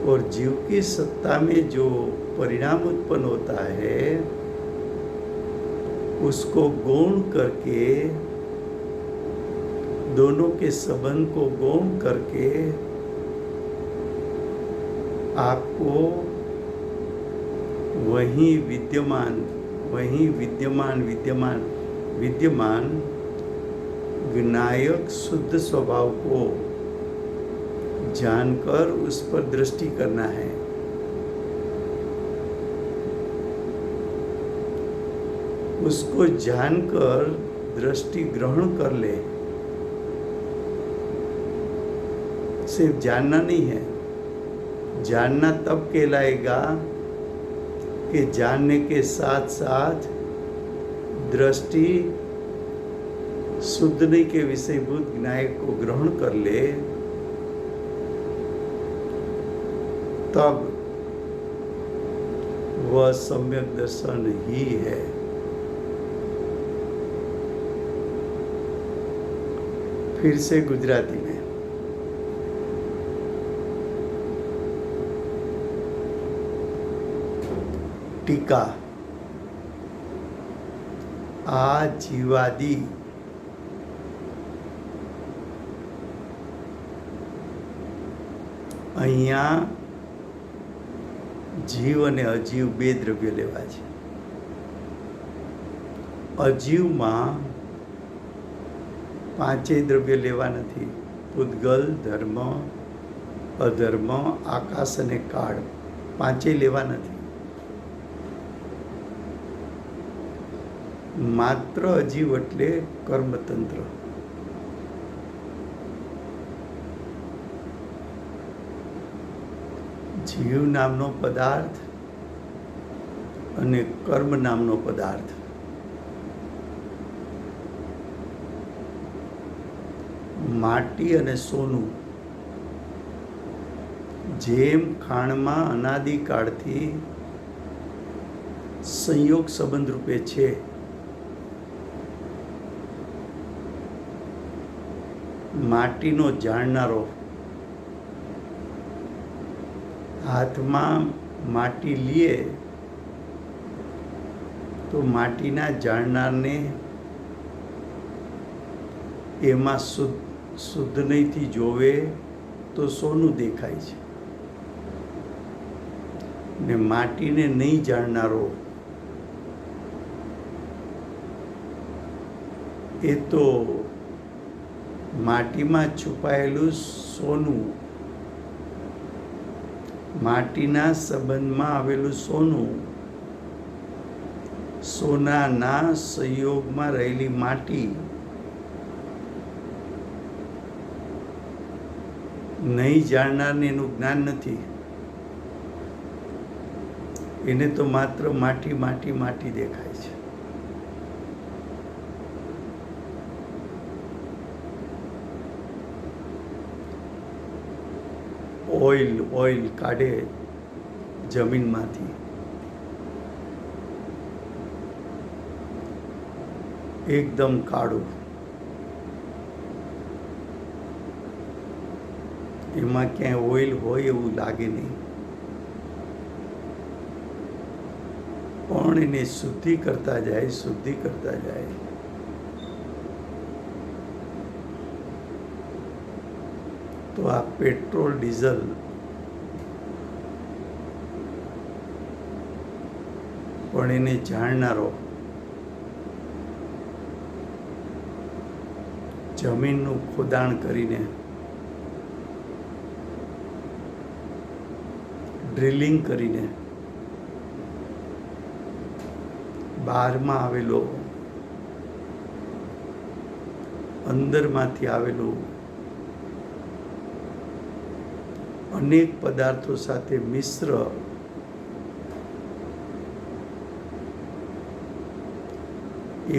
और जीव की सत्ता में जो परिणाम उत्पन्न होता है उसको गौण करके, दोनों के संबंध को गौण करके आपको वही विद्यमान विनायक शुद्ध स्वभाव को जानकर उस पर दृष्टि करना है। उसको जानकर दृष्टि ग्रहण कर ले। सिर्फ जानना नहीं है, जानना तब कहलाएगा कि जानने के साथ साथ दृष्टि शुद्ध नहीं के विषयभूत ज्ञायक को ग्रहण कर ले, तब वह सम्यक दर्शन ही है। फिर से गुजराती में, टीका। आ जीवादि અહીંયા જીવ અને અજીવ બે દ્રવ્ય લેવા છે। અજીવમાં પાંચેય દ્રવ્ય લેવા નથી। પૂતગલ, ધર્મ, અધર્મ, આકાશ અને કાળ પાંચેય લેવા નથી। માત્ર અજીવ એટલે કર્મતંત્ર। જીવ નામનો પદાર્થ અને કર્મ નામનો પદાર્થ માટી અને સોનું જેમ ખાણમાં અનાદિકાળથી સંયોગ સંબંધ રૂપે છે, માટીનો જાણનારો હાથમાં માટી લે તો માટીના જાણનારને એમાં શુદ્ધ નહીંથી જોવે તો સોનું દેખાય છે, ને માટીને નહીં જાણનારો એ તો માટીમાં છુપાયેલું સોનું, માટીના સંબંધમાં આવેલું સોનું, સોનાના સંયોગમાં રહેલી માટી નહીં જાણનારને એનું જ્ઞાન નથી. એને તો માત્ર માટી માટી માટી દેખાય છે. ઓઇલ કાઢે જમીનમાંથી, એકદમ કાળું, એમાં ક્યાંય ઓઇલ હોય એવું લાગે નહીં, પણ એને શુદ્ધિ કરતા જાય તો આ પેટ્રોલ ડીઝલ પણ એને જાણનારો જમીનનું ખોદાણ કરીને ડ્રિલિંગ કરીને બહારમાં આવેલો અંદરમાંથી આવેલું અનેક પદાર્થો સાથે મિશ્ર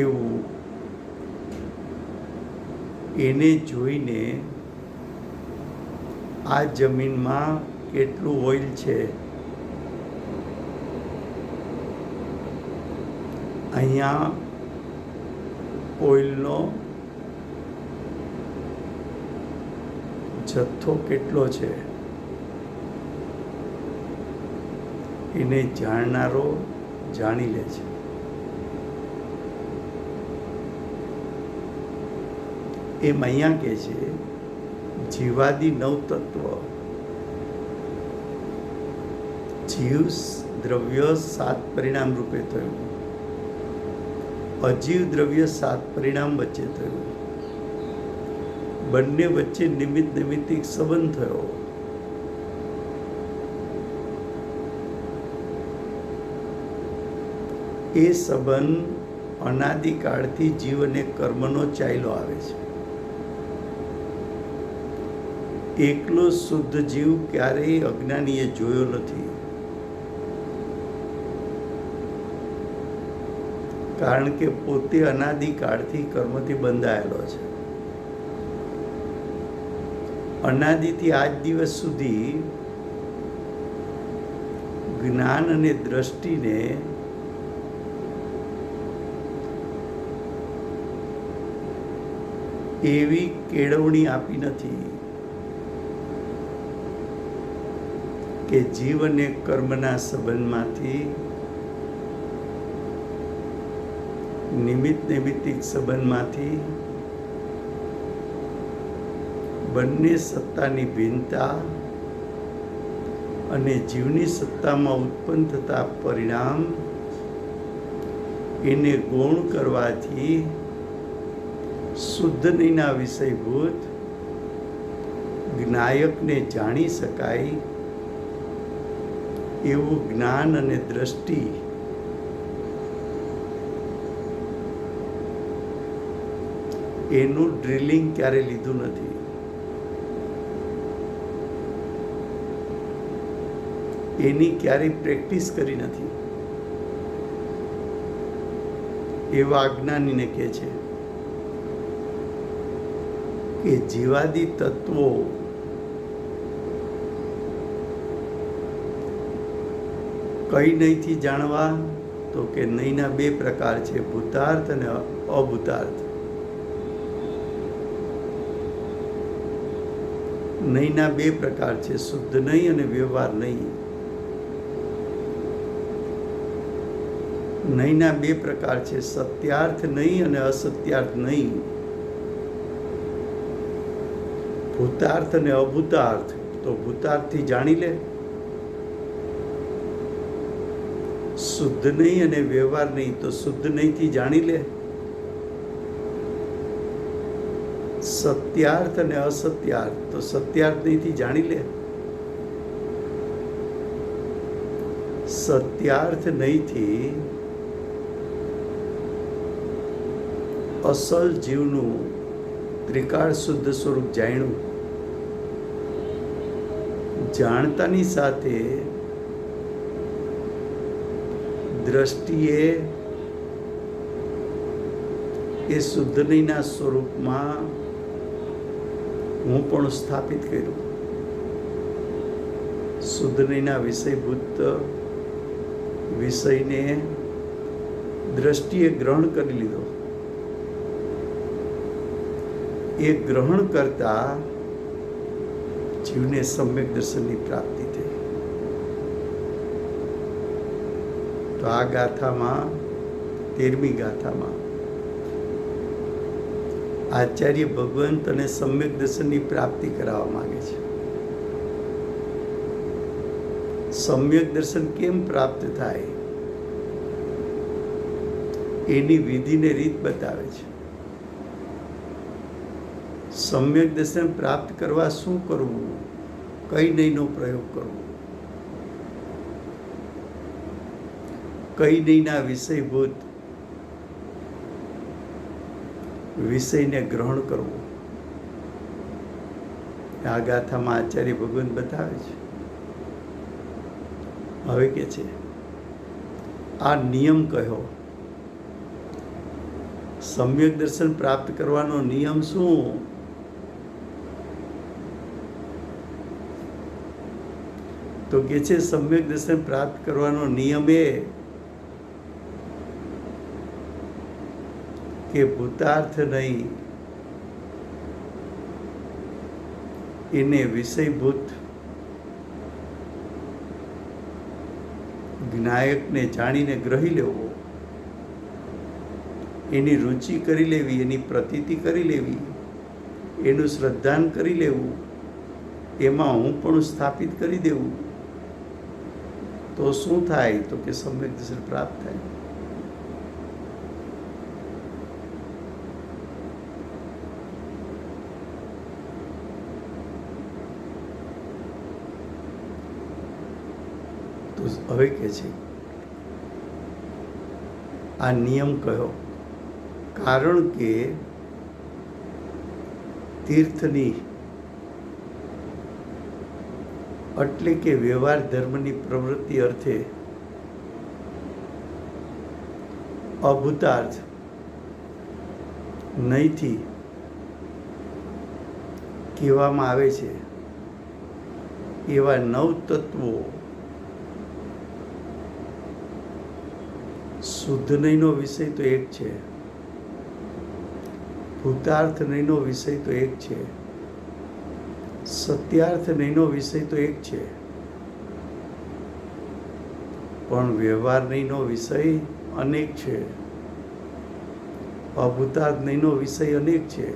એવું એને જોઈને આ જમીનમાં કેટલું ઓઇલ છે, અહીંયા ઓઇલનો જથ્થો કેટલો છે, એને જાણનારો જાણી લે છે. એમ અહીંયા કે છે જીવાદી નવતત્વ, જીવ દ્રવ્ય સાત પરિણામ રૂપે થયું, અજીવ દ્રવ્ય સાત પરિણામ વચ્ચે થયું, બંને વચ્ચે નિમિત્તિક સંબંધ થયો. એ સંબંધ અનાદિકાળથી જીવ અને કર્મનો ચાલ્યો આવે છે. એકલો શુદ્ધ જીવ ક્યારેય અજ્ઞાનીએ જોયો નથી, કારણ કે પોતે અનાદિકાળથી કર્મથી બંધાયેલો છે. અનાદિથી આજ દિવસ સુધી જ્ઞાન અને દ્રષ્ટિને એવી કેળવણી આપી નથી કે જીવ અને કર્મના સંબંધમાંથી નિમિત્તિક સંબંધમાંથી બંને સત્તાની ભિન્નતા અને જીવની સત્તામાં ઉત્પન્ન થતા પરિણામ એને ગૌણ કરવાથી શુદ્ધ નહીંના વિષયભૂત જ્ઞાયકને જાણી શકાય એવું જ્ઞાન અને દ્રષ્ટિ એનું ડ્રિલિંગ ક્યારે લીધું નથી. એની ક્યારેય પ્રેક્ટિસ કરી નથી. એવા અજ્ઞાનીને કહે છે કે જીવાદી તત્વો કઈ નહીંથી જાણવા? તો કે નહીંના બે પ્રકાર છે, ભૂતાર્થ અને અભૂતાર્થ. નહીંના બે પ્રકાર છે, શુદ્ધ નહીં અને વ્યવહાર નહીં. નહીંના બે પ્રકાર છે, સત્યાર્થ નહીં અને અસત્યાર્થ નહીં. ભૂતાર્થ અને અભૂતાર્થ. તો ભૂતાર્થથી જાણી લે. શુદ્ધ નહીં અને વ્યવહાર નહીં. તો શુદ્ધ નહીંથી જાણી લે. સત્યાર્થ અને અસત્યાર્થ. તો સત્યાર્થ નહીંથી જાણી લે. સત્યાર્થ નહીંથી અસલ જીવનું ત્રિકાળ શુદ્ધ સ્વરૂપ જાણ્યું. જાણતાની સાથે દ્રષ્ટિએ એ શુદ્ધ નહીંના સ્વરૂપમાં હું પણ સ્થાપિત કર્યું. શુદ્ધ નહીંના વિષયભૂત વિષયને દ્રષ્ટિએ ગ્રહણ કરી લીધો. એ ગ્રહણ કરતા જીવને સમ્યક દર્શનની પ્રાપ્તિ થઈ. તો આ ગાથામાં 13મી ગાથામાં આચાર્ય ભગવંત અને સમ્યક દર્શનની પ્રાપ્તિ કરાવવા માંગે છે. સમ્યક દર્શન કેમ પ્રાપ્ત થાય એની વિધિને રીત બતાવે છે. સમ્યક દર્શન પ્રાપ્ત કરવા શું કરવું, કઈ નહીંનો પ્રયોગ કરવો, કઈ નહીંના વિષયભૂત વિષયને ગ્રહણ કરવું. આ ગાથામાં આચાર્ય ભગવાન બતાવે છે. હવે કે છે આ નિયમ કહ્યો. સમ્યક દર્શન પ્રાપ્ત કરવાનો નિયમ શું? તો કે છે સમ્યક દર્શન પ્રાપ્ત કરવાનો નિયમ એ કે ભૂતાર્થ નહીં એને વિષયભૂત જ્ઞાયકને જાણીને ગ્રહી લેવો, એની રુચિ કરી લેવી, એની પ્રતીતિ કરી લેવી, એનું શ્રદ્ધાન કરી લેવું, એમાં હું પણ સ્થાપિત કરી દેવું. તો શું થાય? તો કે સમ્યક દર્શન પ્રાપ્ત થાય. તો હવે કે છે આ નિયમ કયો? કારણ કે તીર્થની એટલે કે વ્યવહાર ધર્મની પ્રવૃત્તિ અર્થે અભૂતાર્થ નહીંથી કહેવામાં આવે છે એવા 9 તત્વો શુદ્ધ નહીંનો વિષય તો એક છે, ભૂતાર્થ નહીંનો વિષય તો એક છે, સત્યાર્થ નહીંનો વિષય તો એક છે, પણ વ્યવહાર નહીંનો વિષય અનેક છે, અભૂતાર્થ નહીંનો વિષય અનેક છે,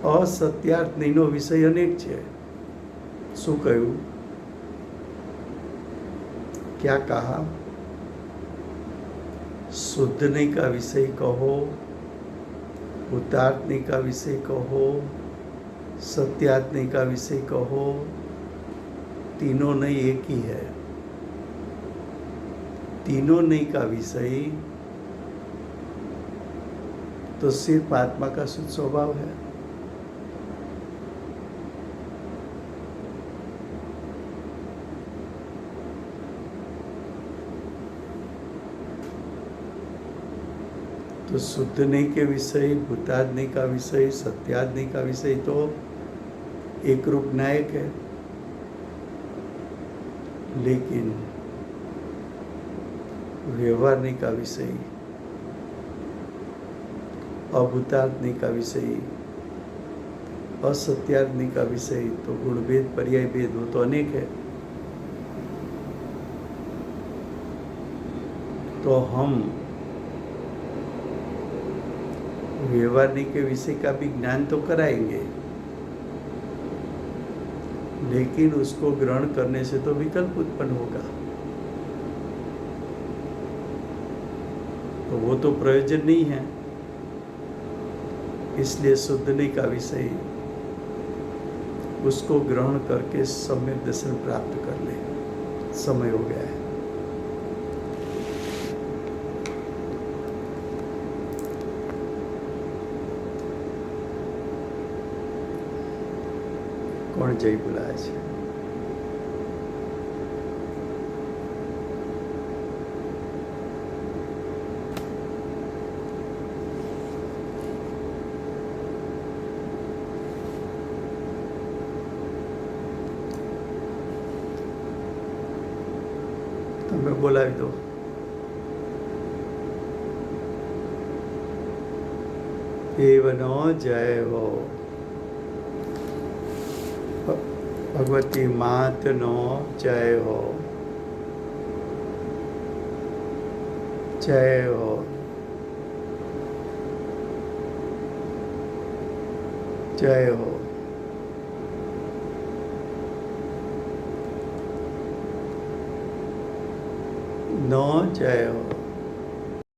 असत्यार्थ नहींनो विषय अनेक है। शू कहूं? क्या कहा? शुद्ध नहीं का विषय कहो, उतार्थ नहीं का विषय कहो, सत्यार्थ नहीं का विषय कहो, तीनों नहीं एक ही है। तीनों नहीं का विषय तो सिर्फ आत्मा का शुद्ध स्वभाव है। तो शुद्ध नहीं के विषय, भूतादि का विषय, सत्यादि का विषय तो एक रूप नायक है, लेकिन વ્યવહારની કા વિષય, अभूतार्थनी का विषय, असत्यार्थनी का विषय, तो गुणभेद पर्याय भेद वो तो अनेक है। तो हम व्यवहारनी के विषय का भी ज्ञान तो कराएंगे, लेकिन उसको ग्रहण करने से तो विकल्प उत्पन्न होगा, तो वो तो प्रयोजन नहीं है। इसलिए शुद्धने का विषय उसको ग्रहण करके सम्यक दर्शन प्राप्त कर ले। समय हो गया है। कौन जय बुलाया है? તમે બોલાવી દો। દેવનો જય હો, ભગવતી માતનો જય હો, જય હો, જય હો। નો જય હો।